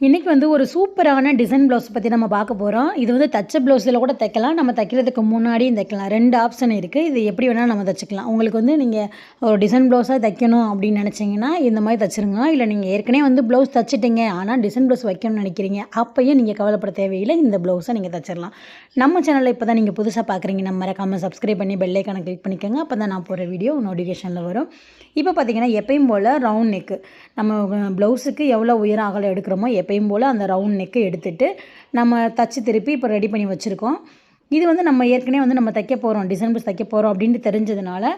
இன்றைக்கி வந்து ஒரு சூப்பரான டிசைன் ப்ளவுஸ் பற்றி நம்ம பார்க்க போகிறோம். இது வந்து தச்ச ப்ளவுஸில் கூட தைக்கலாம். நம்ம தைக்கிறதுக்கு முன்னாடியும் தைக்கலாம். 2 ஆப்ஷன் இருக்குது. இது எப்படி வேணாலும் நம்ம தைச்சிக்கலாம். உங்களுக்கு வந்து நீங்கள் ஒரு டிசைன் ப்ளவுஸாக தைக்கணும் அப்படின்னு நினச்சிங்கன்னா இந்த மாதிரி தைச்சிருங்க. இல்லை நீங்கள் ஏற்கனவே வந்து ப்ளவுஸ் தைச்சிட்டிங்க, ஆனால் டிசைன் ப்ளவுஸ் வைக்கணும்னு நினைக்கிறீங்க, அப்பயும் நீங்கள் கவலைப்பட தேவையில்லை. இந்த ப்ளவுஸை நீங்கள் தைச்சிடலாம். நம்ம சேனலில் இப்போ தான் நீங்கள் புதுசாக பார்க்குறீங்கன்னா மறக்காமல் சப்ஸ்கிரைப் பண்ணி பெல் ஐக்கானை கிளிக் பண்ணிக்கோங்க. அப்போ தான் நான் போகிற வீடியோ நோட்டிஃபிகேஷனில் வரும். இப்போ பார்த்தீங்கன்னா எப்பயும் போல் ரவுண்ட் நெக்கு நம்ம ப்ளவுஸுக்கு எவ்வளோ உயரம் அகலம் எடுக்கிறோமோ எப்பயும் போல் அந்த ரவுண்ட் நெக்கு எடுத்துகிட்டு நம்ம தச்சு திருப்பி இப்போ ரெடி பண்ணி வச்சுருக்கோம். இது வந்து நம்ம ஏற்கனவே வந்து நம்ம தைக்க போகிறோம், டிசைன் ப்ளவுஸ் தைக்க போகிறோம் அப்படின்ட்டு தெரிஞ்சதுனால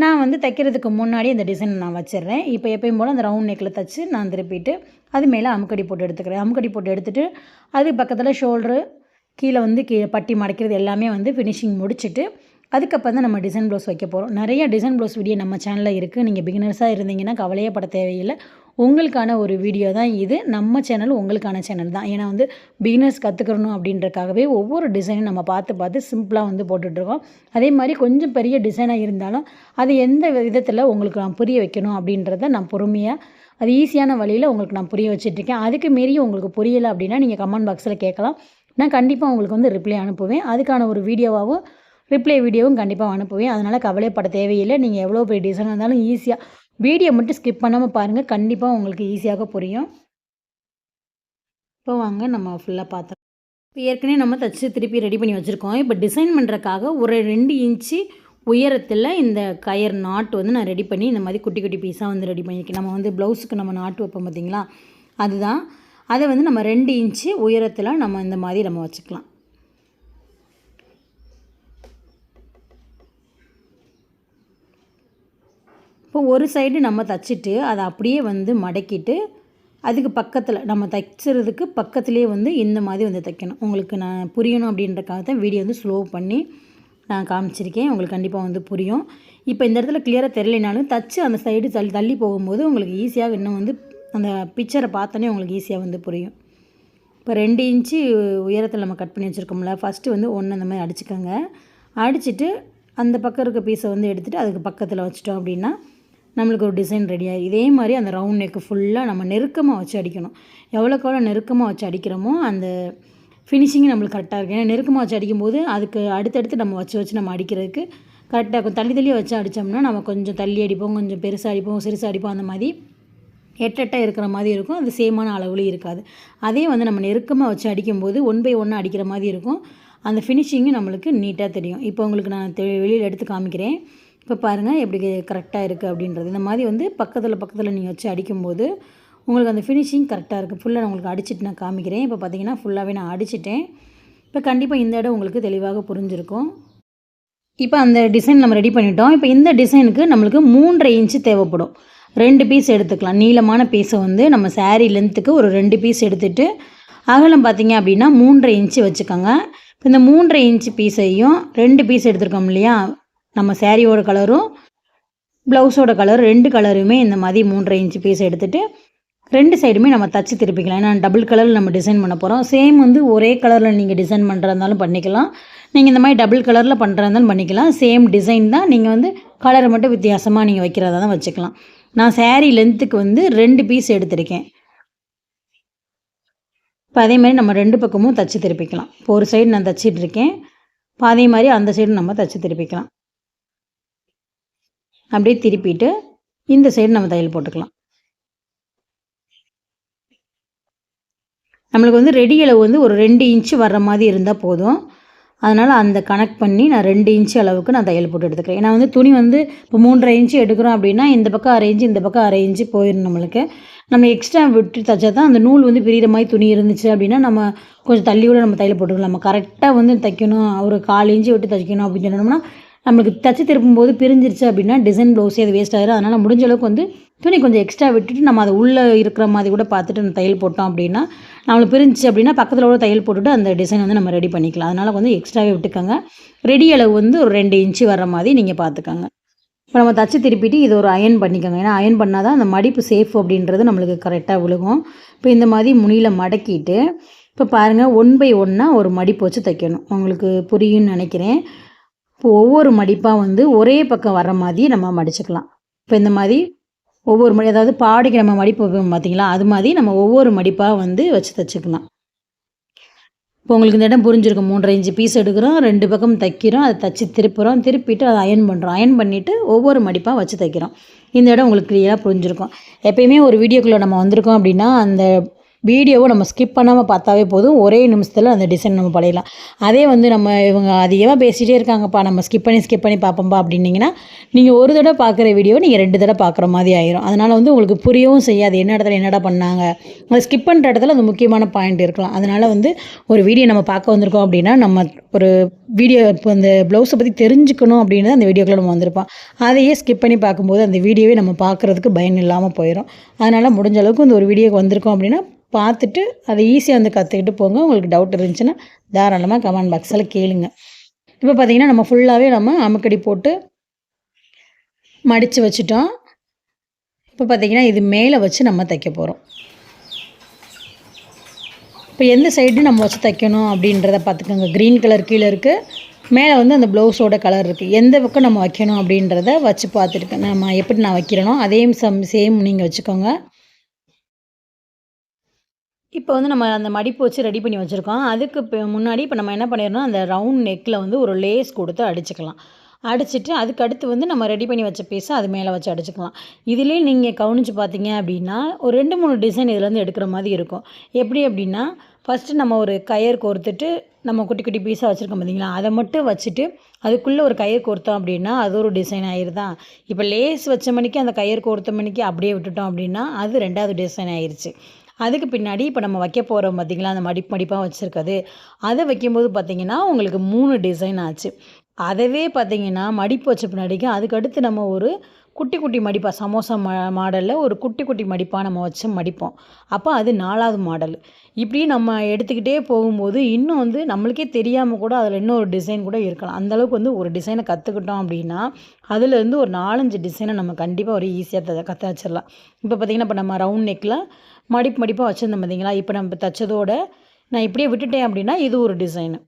நான் வந்து தைக்கிறதுக்கு முன்னாடி இந்த டிசைன் நான் வச்சிடுறேன். இப்போ எப்பயும் போல் அந்த ரவுண்ட் நெக்கில் தைச்சி நான் திருப்பிட்டு அது மேலே அமுக்கடி போட்டு எடுத்துக்கிறேன். அமுக்கடி போட்டு எடுத்துகிட்டு அது பக்கத்தில் ஷோல்ட்ரு கீழே வந்து பட்டி மடைக்கிறது எல்லாமே வந்து ஃபினிஷிங் முடிச்சுட்டு அதுக்கப்புறம் தான் நம்ம டிசைன் ப்ளவுஸ் வைக்க போகிறோம். நிறைய டிசைன் ப்ளவுஸ் வீடியோ நம்ம சேனலில் இருக்குது. நீங்கள் பிகினர்ஸாக இருந்தீங்கன்னா கவலையே பட தேவையில்லை. உங்களுக்கான ஒரு வீடியோ தான் இது. நம்ம சேனல் உங்களுக்கான சேனல் தான். ஏன்னா வந்து பிகினர்ஸ் கற்றுக்கணும் அப்படின்றக்காகவே ஒவ்வொரு டிசைனும் நம்ம பார்த்து பார்த்து சிம்பிளாக வந்து போட்டுட்ருக்கோம். அதே மாதிரி கொஞ்சம் பெரிய டிசைனாக இருந்தாலும் அது எந்த விதத்தில் உங்களுக்கு நான் புரிய வைக்கணும் அப்படின்றத நான் பொறுமையாக அது ஈஸியான வழியில் உங்களுக்கு நான் புரிய வச்சுட்ருக்கேன். அதுக்கு மீறியும் உங்களுக்கு புரியலை அப்படின்னா நீங்கள் கமெண்ட் பாக்ஸில் கேட்கலாம். நான் கண்டிப்பாக உங்களுக்கு வந்து ரிப்ளை அனுப்புவேன். அதுக்கான ஒரு வீடியோவாகவும் ரிப்ளை வீடியோவும் கண்டிப்பாக அனுப்புவேன். அதனால் கவலைப்பட தேவையில்லை. நீங்கள் எவ்வளோ பெரிய டிசைனாக இருந்தாலும் ஈஸியாக வீடியோ மட்டும் ஸ்கிப் பண்ணாமல் பாருங்கள். கண்டிப்பாக உங்களுக்கு ஈஸியாக புரியும். இப்போ வாங்க நம்ம ஃபுல்லாக பார்த்தோம். இப்போ ஏற்கனவே நம்ம தச்சு திருப்பி ரெடி பண்ணி வச்சுருக்கோம். இப்போ டிசைன் பண்ணுறக்காக ஒரு 2 இன்ச்சு உயரத்தில் இந்த கயர் நாட்டு வந்து நான் ரெடி பண்ணி இந்த மாதிரி குட்டி குட்டி பீஸாக வந்து ரெடி பண்ணியிருக்கேன். நம்ம வந்து ப்ளவுஸுக்கு நம்ம நாட்டு வைப்போம் பார்த்திங்களா, அதுதான். அதை வந்து நம்ம 2 இன்ச்சு உயரத்தில் நம்ம இந்த மாதிரி நம்ம வச்சுக்கலாம். இப்போ ஒரு சைடு நம்ம தைச்சிட்டு அதை அப்படியே வந்து மடக்கிட்டு அதுக்கு பக்கத்தில் நம்ம தைக்கிறதுக்கு பக்கத்துலேயே வந்து இந்த மாதிரி வந்து தைக்கணும். உங்களுக்கு நான் புரியணும் அப்படின்றக்காக தான் வீடியோ வந்து ஸ்லோ பண்ணி நான் காமிச்சிருக்கேன். உங்களுக்கு கண்டிப்பாக வந்து புரியும். இப்போ இந்த இடத்துல கிளியராக தெரியலைனாலும் தச்சு அந்த சைடு தள்ளி போகும்போது உங்களுக்கு ஈஸியாக இன்னும் வந்து அந்த பிக்சரை பார்த்தோன்னே உங்களுக்கு ஈஸியாக வந்து புரியும். இப்போ 2 இன்ச்சு உயரத்தில் நம்ம கட் பண்ணி வச்சுருக்கோம்ல, ஃபஸ்ட்டு வந்து 1 அந்த மாதிரி அடிச்சுக்கோங்க. அடிச்சுட்டு அந்த பக்கம் இருக்க பீஸை வந்து எடுத்துகிட்டு அதுக்கு பக்கத்தில் வச்சிட்டோம் அப்படின்னா நம்மளுக்கு ஒரு டிசைன் ரெடியாகி இதே மாதிரி அந்த ரவுண்ட் நெக்கு ஃபுல்லாக நம்ம நெருக்கமாக வச்சு அடிக்கணும். எவ்வளோக்கு எவ்வளோ நெருக்கமாக வச்சு அடிக்கிறோமோ அந்த ஃபினிஷிங்கும் நம்மளுக்கு கரெக்டாக இருக்கும். ஏன்னா நெருக்கமாக வச்சு அடிக்கும்போது அதுக்கு அடுத்தடுத்து நம்ம வச்சு நம்ம அடிக்கிறதுக்கு கரெக்டாக இருக்கும். தள்ளி வச்சு அடித்தோம்னா நம்ம கொஞ்சம் தள்ளி அடிப்போம், கொஞ்சம் பெருசாக அடிப்போம், சிறுசாக அடிப்போம், அந்த மாதிரி எட்டெட்டாக இருக்கிற மாதிரி இருக்கும். அது சேமான அளவுலேயும் இருக்காது. அதே வந்து நம்ம நெருக்கமாக வச்சு அடிக்கும்போது 1 பை 1 அடிக்கிற மாதிரி இருக்கும். அந்த ஃபினிஷிங்கும் நம்மளுக்கு நீட்டாக தெரியும். இப்போ உங்களுக்கு நான் வெளியில் எடுத்து காமிக்கிறேன். இப்போ பாருங்கள் எப்படி கரெக்டாக இருக்குது அப்படின்றது. இந்த மாதிரி வந்து பக்கத்தில் நீங்கள் வச்சு அடிக்கும்போது உங்களுக்கு அந்த ஃபினிஷிங் கரெக்டாக இருக்குது. ஃபுல்லாக நான் உங்களுக்கு அடிச்சுட்டு நான் காமிக்கிறேன். இப்போ பார்த்தீங்கன்னா ஃபுல்லாகவே நான் அடிச்சிட்டேன். இப்போ கண்டிப்பாக இந்த இடம் உங்களுக்கு தெளிவாக புரிஞ்சிருக்கும். இப்போ அந்த டிசைன் நம்ம ரெடி பண்ணிட்டோம். இப்போ இந்த டிசைனுக்கு நம்மளுக்கு 3.5 இன்ச்சு தேவைப்படும். 2 பீஸ் எடுத்துக்கலாம். நீளமான பீஸை வந்து நம்ம சாரீ லென்த்துக்கு ஒரு 2 பீஸ் எடுத்துகிட்டு அகலம் பார்த்திங்க அப்படின்னா 3.5 இன்ச்சு வச்சுக்கோங்க. இப்போ இந்த 3.5 இன்ச்சு பீஸையும் 2 பீஸ் எடுத்துருக்கோம் இல்லையா, நம்ம சாரியோட கலரும் ப்ளவுஸோட கலர் 2 கலருமே இந்த மாதிரி 3.5 இன்ச்சு பீஸ் எடுத்துகிட்டு 2 சைடுமே நம்ம தச்சு திருப்பிக்கலாம். ஏன்னா டபுள் கலரில் நம்ம டிசைன் பண்ண போகிறோம். சேம் வந்து ஒரே கலரில் நீங்கள் டிசைன் பண்ணுறதாலும் பண்ணிக்கலாம். நீங்கள் இந்த மாதிரி டபுள் கலரில் பண்ணுறதாலும் பண்ணிக்கலாம். சேம் டிசைன் தான். நீங்கள் வந்து கலரை மட்டும் வித்தியாசமாக நீங்கள் வைக்கிறதா தான் வச்சுக்கலாம். நான் சாரீ லென்த்துக்கு வந்து 2 பீஸ் எடுத்திருக்கேன். இப்போ அதேமாதிரி நம்ம 2 பக்கமும் தச்சு திருப்பிக்கலாம். இப்போ ஒரு சைடு நான் தச்சிட்டு இருக்கேன். இப்போ அதே மாதிரி அந்த சைடு நம்ம தச்சு திருப்பிக்கலாம். அப்படியே திருப்பிட்டு இந்த சைடு நம்ம தையல் போட்டுக்கலாம். நம்மளுக்கு வந்து ரெடி அளவு வந்து ஒரு 2 இன்ச்சு வர்ற மாதிரி இருந்தால் போதும். அதனால் அந்த கனெக்ட் பண்ணி நான் 2 இன்ச்சு அளவுக்கு நான் தையல் போட்டு எடுத்துக்கிறேன். ஏன்னா வந்து துணி வந்து இப்போ 3.5 இன்ச்சு எடுக்கிறோம் அப்படின்னா இந்த பக்கம் 1/2 இன்ச்சு இந்த பக்கம் 1/2 இன்ச்சு போயிடும் நம்மளுக்கு. நம்ம எக்ஸ்ட்ரா விட்டு தைச்சா தான் அந்த நூல் வந்து பிரிகிற மாதிரி துணி இருந்துச்சு அப்படின்னா நம்ம கொஞ்சம் தள்ளி கூட நம்ம தையல் போட்டுக்கலாம். நம்ம கரெக்டாக வந்து தைக்கணும், ஒரு 1/4 இன்ச்சு விட்டு தைக்கணும் அப்படின்னு சொன்னோம்னா நம்மளுக்கு தச்சு திருப்பும்போது பிரிஞ்சிருச்சு அப்படின்னா டிசைன் ப்ளவுஸே அது வேஸ்ட் ஆகிடும். அதனால் முடிஞ்ச அளவுக்கு வந்து துணி கொஞ்சம் எக்ஸ்ட்ரா விட்டுட்டு நம்ம அதை உள்ளே இருக்கிற மாதிரி கூட பார்த்துட்டு நம்ம தையல் போட்டோம் அப்படின்னா நம்மளுக்கு பிரிஞ்சிச்சு அப்படின்னா பக்கத்தில் கூட தையல் போட்டுட்டு அந்த டிசைன் வந்து நம்ம ரெடி பண்ணிக்கலாம். அதனால் கொஞ்சம் எக்ஸ்ட்ராவே விட்டுக்கோங்க. ரெடி அளவு வந்து ஒரு 2 இன்ச்சு வர மாதிரி நீங்கள் பார்த்துக்கோங்க. இப்போ நம்ம தச்சு திருப்பிட்டு இது ஒரு அயன் பண்ணிக்கோங்க. ஏன்னா அயன் பண்ணால் தான் அந்த மடிப்பு சேஃப் அப்படின்றது நம்மளுக்கு கரெக்டாக விழுகும். இப்போ இந்த மாதிரி முனியில் மடக்கிட்டு இப்போ பாருங்கள் 1 பை 1 ஒரு மடிப்பு வச்சு தைக்கணும். உங்களுக்கு புரியும்னு நினைக்கிறேன். இப்போ ஒவ்வொரு மடிப்பாக வந்து ஒரே பக்கம் வர்ற மாதிரி நம்ம மடிச்சுக்கலாம். இப்போ இந்த மாதிரி ஒவ்வொரு மடி அதாவது பாடிக்கு நம்ம மடிப்பு வைப்போம் பார்த்தீங்களா, அது மாதிரி நம்ம ஒவ்வொரு மடிப்பாக வந்து வச்சு தைச்சிக்கலாம். இப்போ உங்களுக்கு இந்த இடம் புரிஞ்சிருக்கும். 3 1/2 இன்ச்சு பீஸ் எடுக்கிறோம், 2 பக்கம் தைக்கிறோம், அதை தச்சு திருப்புறோம், திருப்பிட்டு அதை அயர்ன் பண்ணுறோம். அயர்ன் பண்ணிவிட்டு ஒவ்வொரு மடிப்பாக வச்சு தைக்கிறோம். இந்த இடம் உங்களுக்கு கிளியராக புரிஞ்சிருக்கும். எப்பயுமே ஒரு வீடியோக்குள்ளே நம்ம வந்திருக்கோம் அப்படின்னா, அந்த வீடியோவை நம்ம ஸ்கிப் பண்ணாமல் பார்த்தாவே போதும். ஒரே நிமிஷத்தில் அந்த டிசைன் நம்ம படையலாம். அதே வந்து நம்ம இவங்க அதிகமாக பேசிகிட்டே இருக்காங்கப்பா, நம்ம ஸ்கிப் பண்ணி பார்ப்போம்ப்பா அப்படின்னீங்கன்னா, நீங்கள் ஒரு தடவை பார்க்குற வீடியோவை நீங்கள் 2 தடவை பார்க்குற மாதிரி ஆயிரும். அதனால் வந்து உங்களுக்கு புரியவும் செய்யாது. என்ன இடத்துல என்னடா பண்ணாங்க. அதை ஸ்கிப் பண்ணுற இடத்துல அது முக்கியமான பாயிண்ட் இருக்கலாம். அதனால் வந்து ஒரு வீடியோ நம்ம பார்க்க வந்திருக்கோம் அப்படின்னா, நம்ம ஒரு வீடியோ இப்போ இந்த ப்ளவுஸை பற்றி தெரிஞ்சுக்கணும் அப்படின்னு அந்த வீடியோக்குள்ளே நம்ம வந்திருப்போம். அதையே ஸ்கிப் பண்ணி பார்க்கும்போது அந்த வீடியோவே நம்ம பார்க்குறதுக்கு பயன் இல்லாமல் போயிடும். அதனால் முடிஞ்ச அளவுக்கு இந்த ஒரு வீடியோக்கு வந்திருக்கோம் அப்படின்னா பார்த்துட்டு அதை ஈஸியாக வந்து கற்றுக்கிட்டு போங்க. உங்களுக்கு டவுட் இருந்துச்சுன்னா தாராளமாக கமெண்ட் பாக்ஸில் கேளுங்க. இப்போ பார்த்தீங்கன்னா நம்ம ஃபுல்லாகவே நம்ம அமுக்கடி போட்டு மடித்து வச்சுட்டோம். இப்போ பார்த்தீங்கன்னா இது மேலே வச்சு நம்ம தைக்க போகிறோம். இப்போ எந்த சைடு நம்ம வச்சு தைக்கணும் அப்படின்றத பார்த்துக்கோங்க. க்ரீன் கலர் கீழே இருக்குது, மேலே வந்து அந்த ப்ளவுஸோட கலர் இருக்குது. எந்த பக்கம் நம்ம வைக்கணும் அப்படின்றத வச்சு பார்த்துட்டு நம்ம எப்படி நான் வைக்கிறேனோ அதே சேம் நீங்கள் வச்சுக்கோங்க. இப்போ வந்து நம்ம அந்த மடிப்பு வச்சு ரெடி பண்ணி வச்சுருக்கோம். அதுக்கு முன்னாடி இப்போ நம்ம என்ன பண்ணிடணும், அந்த ரவுண்ட் நெக்கில் வந்து ஒரு லேஸ் கொடுத்து அடிச்சுக்கலாம். அடிச்சுட்டு அதுக்கு அடுத்து வந்து நம்ம ரெடி பண்ணி வச்ச பீஸை அது மேலே வச்சு அடிச்சுக்கலாம். இதிலே நீங்கள் கவனித்து பார்த்தீங்க அப்படின்னா ஒரு 2 3 டிசைன் இதுலேருந்து எடுக்கிற மாதிரி இருக்கும். எப்படி அப்படின்னா, ஃபஸ்ட்டு நம்ம ஒரு கயர் கோர்த்துட்டு நம்ம குட்டி குட்டி பீஸாக வச்சுருக்கோம் பார்த்தீங்களா, அதை மட்டும் வச்சுட்டு அதுக்குள்ளே ஒரு கயிறு கோர்த்தோம் அப்படின்னா அது ஒரு டிசைன் ஆயிடுதா. இப்போ லேஸ் வச்ச மணிக்கு அந்த கயிறு கோர்த்த மணிக்கு அப்படியே விட்டுட்டோம் அப்படின்னா அது 2வது டிசைன் ஆயிடுச்சு. அதுக்கு பின்னாடி இப்போ நம்ம வைக்க போகிறோம் பார்த்திங்களா, அந்த மடிப்பாக வச்சுருக்கது, அதை வைக்கும்போது பார்த்திங்கன்னா உங்களுக்கு 3 டிசைன் ஆச்சு. அதவே பார்த்திங்கன்னா மடிப்பு வச்ச பின்னாடிக்கு அதுக்கடுத்து நம்ம ஒரு குட்டி குட்டி மடிப்பாக சமோசா மாடலில் ஒரு குட்டி குட்டி மடிப்பாக நம்ம வச்சு மடிப்போம். அப்போ அது 4வது மாடல். இப்படி நம்ம எடுத்துக்கிட்டே போகும்போது இன்னும் வந்து நம்மளுக்கே தெரியாமல் கூட அதில் இன்னொரு டிசைன் கூட இருக்கலாம். அந்தளவுக்கு வந்து ஒரு டிசைனை கற்றுக்கிட்டோம் அப்படின்னா அதுலேருந்து ஒரு 4 5 டிசைனை நம்ம கண்டிப்பாக ஒரு ஈஸியாக கற்று வச்சிடலாம். இப்போ பார்த்திங்கன்னா இப்போ நம்ம ரவுண்ட் நெக்கில் மடிப்பாக வச்சுருந்தோம் பார்த்தீங்களா, இப்போ நம்ம தைச்சதோட நான் இப்படியே விட்டுட்டேன் அப்படின்னா இது ஒரு டிசைனு.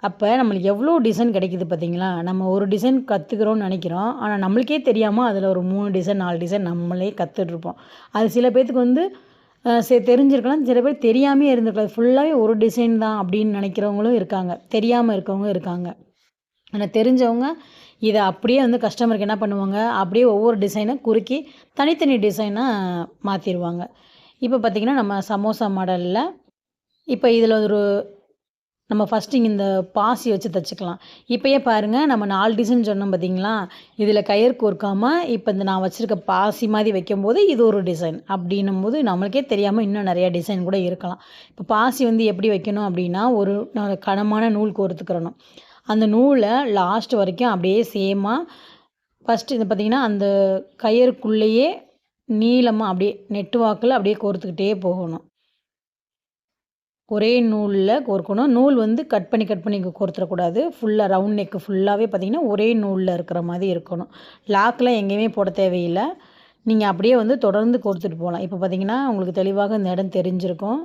அப்போ நம்மளுக்கு எவ்வளோ டிசைன் கிடைக்கிது பார்த்தீங்களா. நம்ம ஒரு டிசைன் கற்றுக்குறோன்னு நினைக்கிறோம், ஆனால் நம்மளுக்கே தெரியாமல் அதில் ஒரு 3 டிசைன் 4 டிசைன் நம்மளே கற்றுட்ருப்போம். அது சில பேர்த்துக்கு வந்து தெரிஞ்சிருக்கலாம், சில பேர் தெரியாமே இருந்திருக்கலாம். ஃபுல்லாகவே ஒரு டிசைன் தான் அப்படின்னு நினைக்கிறவங்களும் இருக்காங்க, தெரியாமல் இருக்கவங்க இருக்காங்க. ஆனால் தெரிஞ்சவங்க இதை அப்படியே வந்து கஸ்டமருக்கு என்ன பண்ணுவாங்க, அப்படியே ஒவ்வொரு டிசைனை குறுக்கி தனித்தனி டிசைனாக மாற்றிடுவாங்க. இப்போ பார்த்திங்கன்னா நம்ம சமோசா மாடலில் இப்போ இதில் ஒரு நம்ம ஃபஸ்ட்டு இந்த பாசி வச்சு தைச்சிக்கலாம். இப்போயே பாருங்கள் நம்ம 4 டிசைன் சொன்னோம் பார்த்தீங்களா, இதில் கயிறு கோர்க்காமல் இப்போ இந்த நான் வச்சுருக்க பாசி மாதிரி வைக்கும்போது இது ஒரு டிசைன் அப்படின்னும்போது நம்மளுக்கே தெரியாமல் இன்னும் நிறையா டிசைன் கூட இருக்கலாம். இப்போ பாசி வந்து எப்படி வைக்கணும் அப்படின்னா ஒரு கனமான நூல் கோர்த்துக்கிறணும். அந்த நூலை லாஸ்ட் வரைக்கும் அப்படியே சேமாக ஃபஸ்ட்டு இது பார்த்திங்கன்னா அந்த கயிறுக்குள்ளேயே நீளமாக அப்படியே நெட்டு வாக்கில் அப்படியே கோர்த்துக்கிட்டே போகணும். ஒரே நூலில் கோர்க்கணும். நூல் வந்து கட் பண்ணி கோர்த்துடக்கூடாது. ஃபுல்லாக ரவுண்ட் நெக்கு ஃபுல்லாகவே பார்த்திங்கன்னா ஒரே நூலில் இருக்கிற மாதிரி இருக்கணும். லாக்கெலாம் எங்கேயுமே போட தேவையில்லை. நீங்கள் அப்படியே வந்து தொடர்ந்து கோர்த்துட்டு போகலாம். இப்போ பார்த்திங்கன்னா உங்களுக்கு தெளிவாக இந்த இடம் தெரிஞ்சிருக்கும்.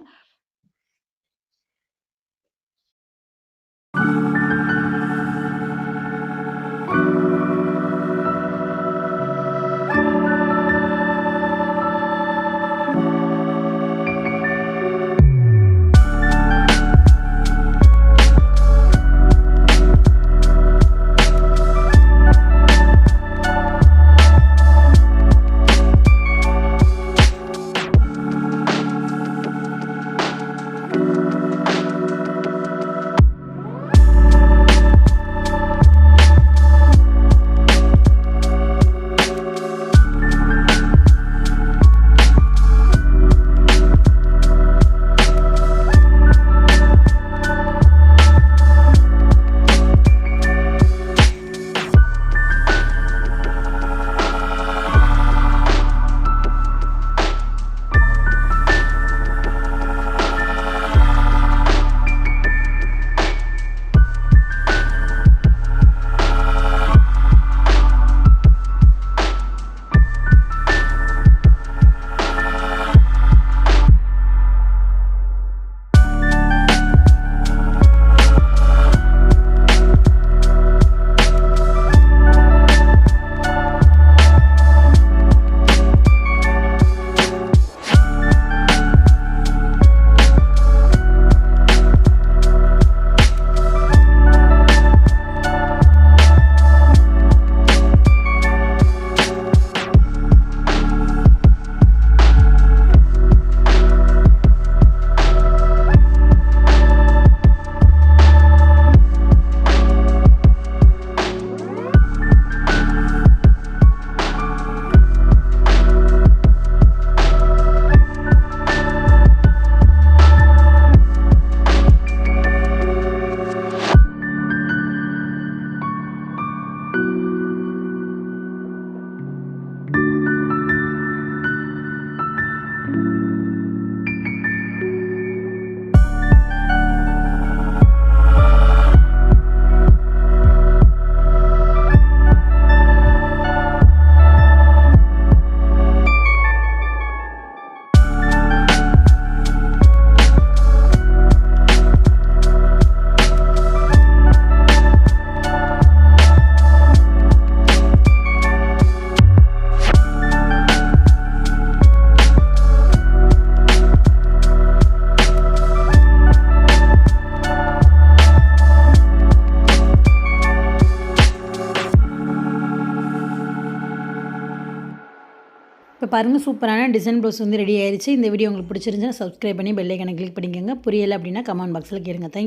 இப்போ பாருங்கள், சூப்பரான டிசைன் ப்ளவுஸ் வந்து ரெடி ஆயிடுச்சு. இந்த வீடியோ உங்களுக்கு பிடிச்சிருந்துச்சுன்னா சப்ஸ்கிரைப் பண்ணி பெல் ஐக்கானை கிளிக் பண்ணிக்கோங்க. புரியலை அப்படின்னா கமெண்ட் பாக்ஸில் கேளுங்க. தேங்க்